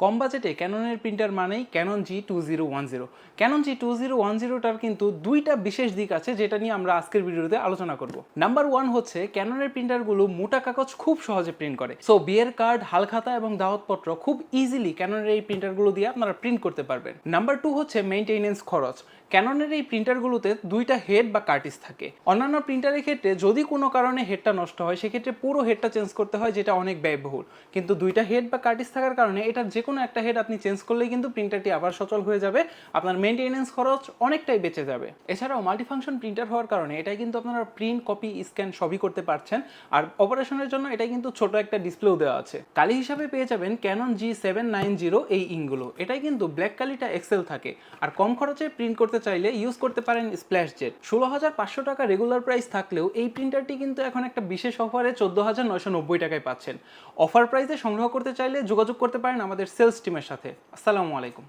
কম বাজেটে ক্যাননের প্রিন্টার মানেই Canon G2010। Canon G2010টার কিন্তু দুইটা বিশেষ দিক আছে যেটা নিয়ে আমরা আজকের ভিডিওতে আলোচনা করব। নাম্বার 1 হচ্ছে ক্যাননের প্রিন্টারগুলো মোটা কাগজ খুব সহজে প্রিন্ট করে। সো বিয়ের কার্ড, হালখাতা এবং দাওয়াতপত্র খুব ইজিলি ক্যাননের এই প্রিন্টারগুলো দিয়ে আপনারা প্রিন্ট করতে পারবেন। নাম্বার 2 হচ্ছে মেইনটেনেন্স খরচ। ক্যাননের এই প্রিন্টারগুলোতে দুইটা হেড বা কার্টিজ থাকে। অন্যান্য প্রিন্টারের ক্ষেত্রে যদি কোনো কারণে হেডটা নষ্ট হয় সেক্ষেত্রে পুরো হেডটা চেঞ্জ করতে হয়, যেটা অনেক ব্যয়বহুল। কিন্তু দুইটা হেড বা কার্টিজ থাকার কারণে এটার যে কোনো একটা হেড আপনি চেঞ্জ করলেই কিন্তু প্রিন্টারটি আবার সচল হয়ে যাবে, আপনার মেইনটেনেন্স খরচ অনেকটাই বেঁচে যাবে। এছাড়াও মাল্টিফাংশন প্রিন্টার হওয়ার কারণে এটাই কিন্তু আপনারা প্রিন্ট, কপি, স্ক্যান সবই করতে পারছেন। আর অপারেশনের জন্য এটাই কিন্তু ছোট একটা ডিসপ্লেও দেওয়া আছে। কালি হিসাবে পেয়ে যাবেন ক্যানন G790 এই ইঙ্কগুলো। এটাই কিন্তু ব্ল্যাক কালিটা এক্সেল থাকে। আর কম খরচে প্রিন্ট করতে চাইলে ইউজ করতে পারেন স্প্ল্যাশ জেট। 16,500 টাকা রেগুলার প্রাইস থাকলেও এই প্রিন্টারটি কিন্তু এখন একটা বিশেষ অফারে 14,990 টাকায় পাচ্ছেন। অফার প্রাইসে সংগ্রহ করতে চাইলে যোগাযোগ করতে পারেন আমাদের সেলস টিমের সাথে। আসসালামু আলাইকুম।